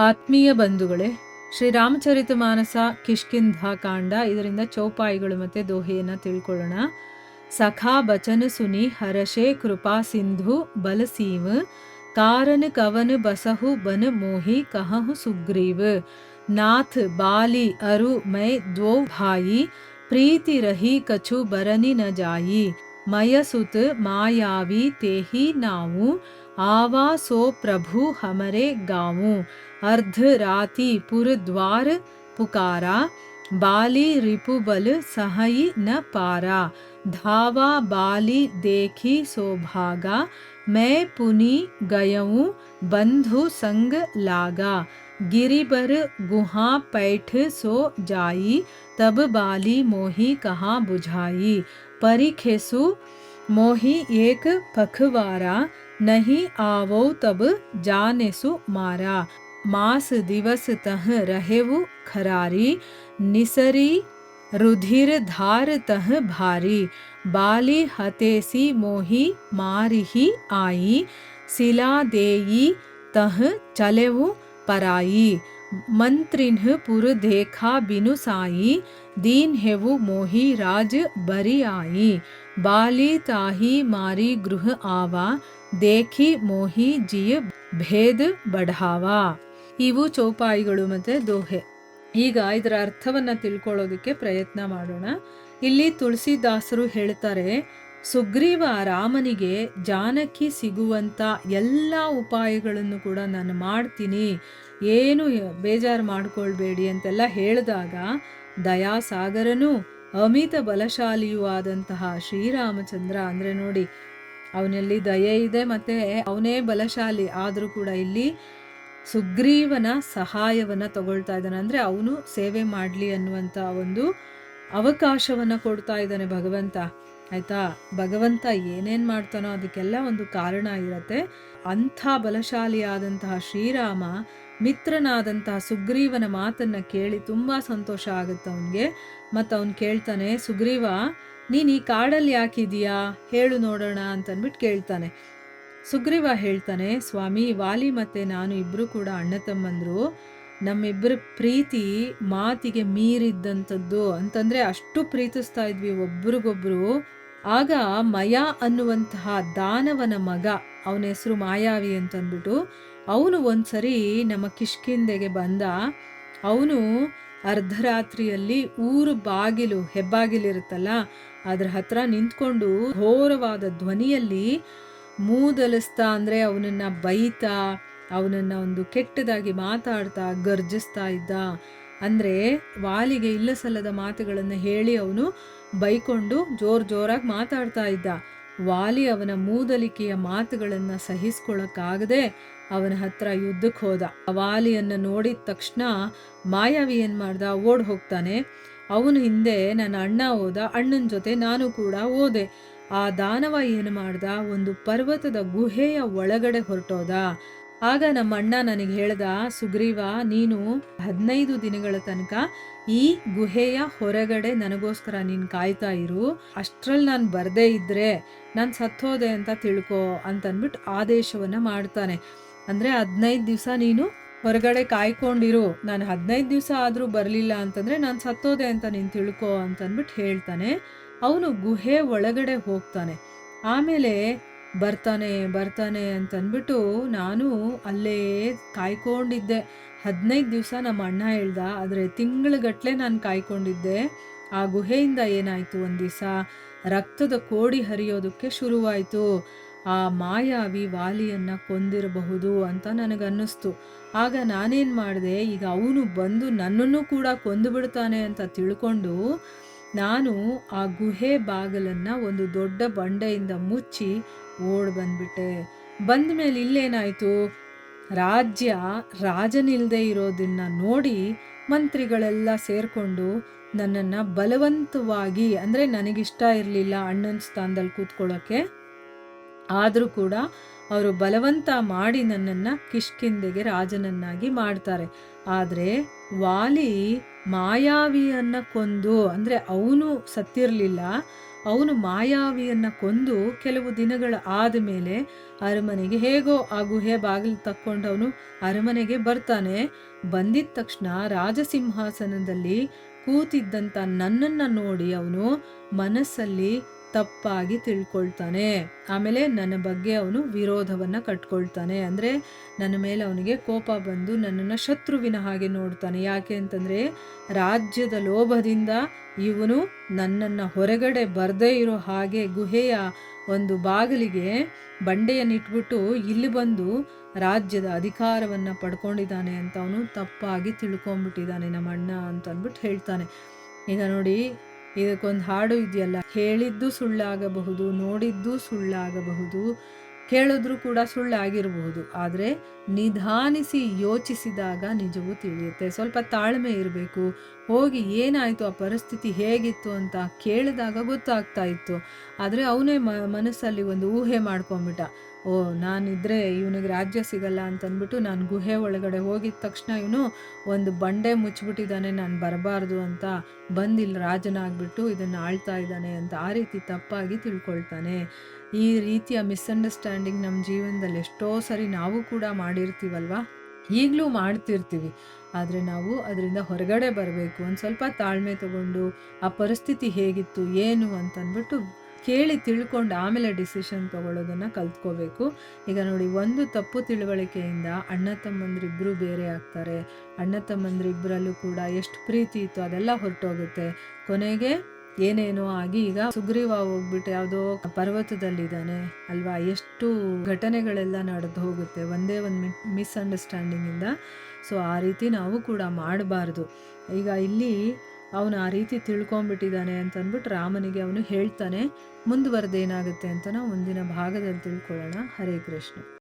ಆತ್ಮೀಯ ಬಂಧುಗಳೇ, ಶ್ರೀರಾಮಚರಿತ ಮಾನಸ ಕಿಷ್ಕಿಂಧ ಕಾಂಡ, ಇದರಿಂದ ಚೌಪಾಯಿಗಳು ಮತ್ತು ದೋಹೆಯನ್ನು ತಿಳ್ಕೊಳ್ಳೋಣ. ಸಖಾ ಬಚನ ಸುನಿ ಹರಷೆ ಕೃಪಾ ಸಿಂಧು ಬಲಸೀವ್ ಕಾರನ್ ಕವನ್ ಬಸಹು ಬನ್ ಮೋಹಿ ಕಹಹು ಸುಗ್ರೀವ್ ನಾಥ್ ಬಾಲಿ ಅರು ಮೈ ದ್ವೋ ಭಾಯಿ ಪ್ರೀತಿ ರಹಿ ಕछु ಬರನಿ ನ ಜಾಯಿ ಮಯ ಸುತ್ ಮಾಯಾವಿ तेहि नाऊ आवा सो प्रभु हमरे गाऊं अर्ध राति पुर द्वार पुकारा बाली रिपुबल सहई न पारा धावा बाली देखी सोभागा मैं पुनि गयऊं बंधु संग लागा गिरिबर गुहा पैठ सो जाई तब बाली मोही कहाँ बुझाई परिखेसु मोही एक पखवारा नहीं आवो तब जानेसु मारा मास दिवस तह रहेवु खरारी निसरी रुधिर धार तह भारी बाली हतेसी मोही मारिही आई सिला देई तह चलेवु पराई मंत्रिन्ह पुर देखा बिनु साई दीन हेवु मोही राज बरी आई बाली ताही मारी गृह आवा देखी ಮೋಹಿ ಜಿಯ ಭೇದ ಬಢಾವ. ಇವು ಚೌಪಾಯಿಗಳು ಮತ್ತು ದೋಹೆ. ಈಗ ಇದರ ಅರ್ಥವನ್ನು ತಿಳ್ಕೊಳ್ಳೋದಕ್ಕೆ ಪ್ರಯತ್ನ ಮಾಡೋಣ. ಇಲ್ಲಿ ತುಳಸಿದಾಸರು ಹೇಳ್ತಾರೆ, ಸುಗ್ರೀವ ರಾಮನಿಗೆ ಜಾನಕಿ ಸಿಗುವಂಥ ಎಲ್ಲ ಉಪಾಯಗಳನ್ನು ಕೂಡ ನಾನು ಮಾಡ್ತೀನಿ, ಏನು ಬೇಜಾರು ಮಾಡ್ಕೊಳ್ಬೇಡಿ ಅಂತೆಲ್ಲ ಹೇಳಿದಾಗ ದಯಾಸಾಗರನು ಅಮಿತ ಬಲಶಾಲಿಯೂ ಆದಂತಹ ಶ್ರೀರಾಮಚಂದ್ರ, ಅಂದರೆ ನೋಡಿ ಅವನಲ್ಲಿ ದಯೆ ಇದೆ ಮತ್ತು ಅವನೇ ಬಲಶಾಲಿ ಆದರೂ ಕೂಡ ಇಲ್ಲಿ ಸುಗ್ರೀವನ ಸಹಾಯವನ್ನು ತಗೊಳ್ತಾ ಇದ್ದಾನೆ. ಅಂದರೆ ಅವನು ಸೇವೆ ಮಾಡಲಿ ಅನ್ನುವಂಥ ಒಂದು ಅವಕಾಶವನ್ನು ಕೊಡ್ತಾ ಇದ್ದಾನೆ ಭಗವಂತ. ಆಯಿತಾ, ಭಗವಂತ ಏನೇನು ಮಾಡ್ತಾನೋ ಅದಕ್ಕೆಲ್ಲ ಒಂದು ಕಾರಣ ಇರುತ್ತೆ. ಅಂಥ ಬಲಶಾಲಿಯಾದಂತಹ ಶ್ರೀರಾಮ ಮಿತ್ರನಾದಂತಹ ಸುಗ್ರೀವನ ಮಾತನ್ನು ಕೇಳಿ ತುಂಬ ಸಂತೋಷ ಆಗುತ್ತೆ ಅವನಿಗೆ. ಮತ್ತು ಅವನು ಕೇಳ್ತಾನೆ, ಸುಗ್ರೀವ ನೀನು ಈ ಕಾಡಲ್ಲಿ ಯಾಕಿದೀಯಾ ಹೇಳು ನೋಡೋಣ ಅಂತಂದ್ಬಿಟ್ಟು ಕೇಳ್ತಾನೆ. ಸುಗ್ರೀವ ಹೇಳ್ತಾನೆ, ಸ್ವಾಮಿ, ವಾಲಿ ಮತ್ತು ನಾನು ಇಬ್ಬರು ಕೂಡ ಅಣ್ಣ ತಮ್ಮಂದರು, ನಮ್ಮಿಬ್ಬರ ಪ್ರೀತಿ ಮಾತಿಗೆ ಮೀರಿದ್ದಂಥದ್ದು. ಅಂತಂದರೆ ಅಷ್ಟು ಪ್ರೀತಿಸ್ತಾ ಇದ್ವಿ ಒಬ್ರಿಗೊಬ್ರು. ಆಗ ಮಯ ಅನ್ನುವಂತಹ ದಾನವನ ಮಗ, ಅವನ ಹೆಸರು ಮಾಯಾವಿ ಅಂತಂದ್ಬಿಟ್ಟು, ಅವನು ಒಂದ್ಸರಿ ನಮ್ಮ ಕಿಷ್ಕಿಂದೆಗೆ ಬಂದ. ಅವನು ಅರ್ಧರಾತ್ರಿಯಲ್ಲಿ ಊರು ಬಾಗಿಲು, ಹೆಬ್ಬಾಗಿಲಿರುತ್ತಲ್ಲ, ಅದ್ರ ಹತ್ರ ನಿಂತ್ಕೊಂಡು ಘೋರವಾದ ಧ್ವನಿಯಲ್ಲಿ ಮೂದಲಿಸ್ತಾ, ಅಂದರೆ ಅವನನ್ನು ಬೈತಾ, ಅವನನ್ನು ಒಂದು ಕೆಟ್ಟದಾಗಿ ಮಾತಾಡ್ತಾ ಗರ್ಜಿಸ್ತಾ ಇದ್ದ. ಅಂದರೆ ವಾಲಿಗೆ ಇಲ್ಲ ಸಲ್ಲದ ಮಾತುಗಳನ್ನು ಹೇಳಿ ಅವನು ಬೈಕೊಂಡು ಜೋರಾಗಿ ಮಾತಾಡ್ತಾ ಇದ್ದ. ವಾಲಿ ಅವನ ಮೂದಲಿಕೆಯ ಮಾತುಗಳನ್ನು ಸಹಿಸ್ಕೊಳ್ಳೋಕ್ಕಾಗದೆ ಅವನ ಹತ್ರ ಯುದ್ಧಕ್ಕೆ ಹೋದ. ವಾಲಿಯನ್ನು ನೋಡಿದ ತಕ್ಷಣ ಮಾಯಾವಿ ಏನು ಮಾಡ್ದ, ಓಡ್ ಹೋಗ್ತಾನೆ. ಅವನು ಹಿಂದೆ ನನ್ನ ಅಣ್ಣ ಹೋದ, ಅಣ್ಣನ ಜೊತೆ ನಾನು ಕೂಡ ಹೋದೆ. ಆ ದಾನವ ಏನು ಮಾಡ್ದ, ಒಂದು ಪರ್ವತದ ಗುಹೆಯ ಒಳಗಡೆ ಹೊರಟೋದ. ಆಗ ನಮ್ಮ ಅಣ್ಣ ನನಗೆ ಹೇಳ್ದ, ಸುಗ್ರೀವ, ನೀನು 15 ದಿನಗಳ ತನಕ ಈ ಗುಹೆಯ ಹೊರಗಡೆ ನನಗೋಸ್ಕರ ನೀನು ಕಾಯ್ತಾ ಇರು. ಅಷ್ಟರಲ್ಲಿ ನಾನು ಬರದೇ ಇದ್ದರೆ ನಾನು ಸತ್ತೋದೆ ಅಂತ ತಿಳ್ಕೊ ಅಂತಂದ್ಬಿಟ್ಟು ಆದೇಶವನ್ನು ಮಾಡ್ತಾನೆ. ಅಂದರೆ 15 ದಿವಸ ನೀನು ಹೊರಗಡೆ ಕಾಯ್ಕೊಂಡಿರು, ನಾನು 15 ದಿವಸ ಆದರೂ ಬರಲಿಲ್ಲ ಅಂತಂದರೆ ನಾನು ಸತ್ತೋದೆ ಅಂತ ನೀನು ತಿಳ್ಕೊ ಅಂತಂದ್ಬಿಟ್ಟು ಹೇಳ್ತಾನೆ. ಅವನು ಗುಹೆ ಒಳಗಡೆ ಹೋಗ್ತಾನೆ. ಆಮೇಲೆ ಬರ್ತಾನೆ ಅಂತಂದ್ಬಿಟ್ಟು ನಾನು ಅಲ್ಲೇ ಕಾಯ್ಕೊಂಡಿದ್ದೆ. 15 ದಿವಸ ನಮ್ಮ ಅಣ್ಣ ಹೇಳ್ದ, ಆದರೆ ತಿಂಗಳುಗಟ್ಟಲೆ ನಾನು ಕಾಯ್ಕೊಂಡಿದ್ದೆ. ಆ ಗುಹೆಯಿಂದ ಏನಾಯಿತು, ಒಂದು ದಿವಸ ರಕ್ತದ ಕೋಡಿ ಹರಿಯೋದಕ್ಕೆ ಶುರುವಾಯಿತು. ಆ ಮಾಯಾವಿ ವಾಲಿಯನ್ನು ಕೊಂದಿರಬಹುದು ಅಂತ ನನಗನ್ನಿಸ್ತು. ಆಗ ನಾನೇನು ಮಾಡಿದೆ, ಈಗ ಅವನು ಬಂದು ನನ್ನನ್ನು ಕೂಡ ಕೊಂದು ಬಿಡ್ತಾನೆ ಅಂತ ತಿಳ್ಕೊಂಡು ನಾನು ಆ ಗುಹೆ ಬಾಗಿಲನ್ನು ಒಂದು ದೊಡ್ಡ ಬಂಡೆಯಿಂದ ಮುಚ್ಚಿ ಓಡ್ ಬಂದ್ಬಿಟ್ಟೆ. ಬಂದ ಮೇಲೆ ಇಲ್ಲೇನಾಯಿತು, ರಾಜನಿಲ್ಲದೆ ಇರೋದನ್ನು ನೋಡಿ ಮಂತ್ರಿಗಳೆಲ್ಲ ಸೇರಿಕೊಂಡು ನನ್ನನ್ನು ಬಲವಂತವಾಗಿ, ಅಂದರೆ ನನಗಿಷ್ಟ ಇರಲಿಲ್ಲ ಅಣ್ಣನ ಸ್ಥಾನದಲ್ಲಿ ಕೂತ್ಕೊಳ್ಳೋಕ್ಕೆ, ಆದರೂ ಕೂಡ ಅವರು ಬಲವಂತ ಮಾಡಿ ನನ್ನನ್ನು ಕಿಷ್ಕಿಂದೆಗೆ ರಾಜನನ್ನಾಗಿ ಮಾಡ್ತಾರೆ. ಆದರೆ ವಾಲಿ ಮಾಯಾವಿಯನ್ನು ಕೊಂದು, ಅಂದರೆ ಅವನು ಸತ್ತಿರಲಿಲ್ಲ, ಅವನು ಮಾಯಾವಿಯನ್ನು ಕೊಂದು ಕೆಲವು ದಿನಗಳ ಆದಮೇಲೆ ಅರಮನೆಗೆ ಹೇಗೋ ಆ ಗುಹೆ ಬಾಗಿಲು ತಕ್ಕೊಂಡು ಅವನು ಅರಮನೆಗೆ ಬರ್ತಾನೆ. ಬಂದಿದ ತಕ್ಷಣ ರಾಜಸಿಂಹಾಸನದಲ್ಲಿ ಕೂತಿದ್ದಂಥ ನನ್ನನ್ನು ನೋಡಿ ಅವನು ಮನಸ್ಸಲ್ಲಿ ತಪ್ಪಾಗಿ ತಿಳ್ಕೊಳ್ತಾನೆ. ಆಮೇಲೆ ನನ್ನ ಬಗ್ಗೆ ಅವನು ವಿರೋಧವನ್ನು ಕಟ್ಕೊಳ್ತಾನೆ. ಅಂದರೆ ನನ್ನ ಮೇಲೆ ಅವನಿಗೆ ಕೋಪ ಬಂದು ನನ್ನನ್ನು ಶತ್ರುವಿನ ಹಾಗೆ ನೋಡ್ತಾನೆ. ಯಾಕೆ ಅಂತಂದರೆ ರಾಜ್ಯದ ಲೋಭದಿಂದ ಇವನು ನನ್ನನ್ನು ಹೊರಗಡೆ ಬರದೇ ಇರೋ ಹಾಗೆ ಗುಹೆಯ ಒಂದು ಬಾಗಿಲಿಗೆ ಬಂಡೆಯನ್ನಿಟ್ಬಿಟ್ಟು ಇಲ್ಲಿ ಬಂದು ರಾಜ್ಯದ ಅಧಿಕಾರವನ್ನು ಪಡ್ಕೊಂಡಿದ್ದಾನೆ ಅಂತ ಅವನು ತಪ್ಪಾಗಿ ತಿಳ್ಕೊಂಬಿಟ್ಟಿದ್ದಾನೆ ನಮ್ಮ ಅಣ್ಣ ಅಂತ ಅಂದ್ಬಿಟ್ಟು ಹೇಳ್ತಾನೆ. ಈಗ ನೋಡಿ, ಇದಕ್ಕೊಂದು ಹಾಡು ಇದೆಯಲ್ಲ, ಹೇಳಿದ್ದು ಸುಳ್ಳಾಗಬಹುದು, ನೋಡಿದ್ದು ಸುಳ್ಳಾಗಬಹುದು, ಕೇಳಿದ್ರೂ ಕೂಡ ಸುಳ್ಳಾಗಿರಬಹುದು, ಆದರೆ ನಿಧಾನಿಸಿ ಯೋಚಿಸಿದಾಗ ನಿಜವೂ ತಿಳಿಯುತ್ತೆ. ಸ್ವಲ್ಪ ತಾಳ್ಮೆ ಇರಬೇಕು. ಹೋಗಿ ಏನಾಯಿತು, ಆ ಪರಿಸ್ಥಿತಿ ಹೇಗಿತ್ತು ಅಂತ ಕೇಳಿದಾಗ ಗೊತ್ತಾಗ್ತಾ ಇತ್ತು. ಆದರೆ ಅವನೇ ಮನಸ್ಸಲ್ಲಿ ಒಂದು ಊಹೆ ಮಾಡ್ಕೊಂಬಿಟ್ಟ. ಓ, ನಾನಿದ್ರೆ ಇವನಿಗೆ ರಾಜ್ಯ ಸಿಗಲ್ಲ ಅಂತಂದ್ಬಿಟ್ಟು ನಾನು ಗುಹೆ ಒಳಗಡೆ ಹೋಗಿದ ತಕ್ಷಣ ಇವನು ಒಂದು ಬಂಡೆ ಮುಚ್ಚಿಬಿಟ್ಟಿದ್ದಾನೆ, ನಾನು ಬರಬಾರ್ದು ಅಂತ ಬಂದಿಲ್ಲ ರಾಜನಾಗ್ಬಿಟ್ಟು ಇದನ್ನು ಆಳ್ತಾ ಇದ್ದಾನೆ ಅಂತ ಆ ರೀತಿ ತಪ್ಪಾಗಿ ತಿಳ್ಕೊಳ್ತಾನೆ. ಈ ರೀತಿಯ ಮಿಸ್ಅಂಡರ್ಸ್ಟ್ಯಾಂಡಿಂಗ್ ನಮ್ಮ ಜೀವನದಲ್ಲಿ ಎಷ್ಟೋ ಸರಿ ನಾವು ಕೂಡ ಮಾಡಿರ್ತೀವಲ್ವ, ಈಗಲೂ ಮಾಡ್ತಿರ್ತೀವಿ. ಆದರೆ ನಾವು ಅದರಿಂದ ಹೊರಗಡೆ ಬರಬೇಕು. ಒಂದು ಸ್ವಲ್ಪ ತಾಳ್ಮೆ ತಗೊಂಡು ಆ ಪರಿಸ್ಥಿತಿ ಹೇಗಿತ್ತು ಏನು ಅಂತಂದ್ಬಿಟ್ಟು ಕೇಳಿ ತಿಳ್ಕೊಂಡು ಆಮೇಲೆ ಡಿಸಿಷನ್ ತೊಗೊಳ್ಳೋದನ್ನು ಕಲ್ತ್ಕೋಬೇಕು. ಈಗ ನೋಡಿ, ಒಂದು ತಪ್ಪು ತಿಳುವಳಿಕೆಯಿಂದ ಅಣ್ಣ ತಮ್ಮಂದ್ರಿಬ್ಬರು ಬೇರೆ ಆಗ್ತಾರೆ. ಅಣ್ಣ ತಮ್ಮಂದ್ರಿಬ್ಬರಲ್ಲೂ ಕೂಡ ಎಷ್ಟು ಪ್ರೀತಿ ಇತ್ತು ಅದೆಲ್ಲ ಹೊರಟೋಗುತ್ತೆ. ಕೊನೆಗೆ ಏನೇನೋ ಆಗಿ ಈಗ ಸುಗ್ರೀವ ಹೋಗ್ಬಿಟ್ಟು ಯಾವುದೋ ಪರ್ವತದಲ್ಲಿದ್ದಾನೆ ಅಲ್ವಾ, ಎಷ್ಟು ಘಟನೆಗಳೆಲ್ಲ ನಡೆದು ಹೋಗುತ್ತೆ ಒಂದೇ ಒಂದು ಮಿಸ್ಅಂಡರ್ಸ್ಟ್ಯಾಂಡಿಂಗಿಂದ. ಸೊ ಆ ರೀತಿ ನಾವು ಕೂಡ ಮಾಡಬಾರ್ದು. ಈಗ ಇಲ್ಲಿ ಅವನು ಆ ರೀತಿ ತಿಳ್ಕೊಂಬಿಟ್ಟಿದ್ದಾನೆ ಅಂತ ಅಂದ್ಬಿಟ್ಟು ರಾಮನಿಗೆ ಅವನು ಹೇಳ್ತಾನೆ. ಮುಂದುವರೆದೇನಾಗುತ್ತೆ ಅಂತ ನಾವು ಮುಂದಿನ ಭಾಗದಲ್ಲಿ ತಿಳ್ಕೊಳ್ಳೋಣ. ಹರೇ ಕೃಷ್ಣ.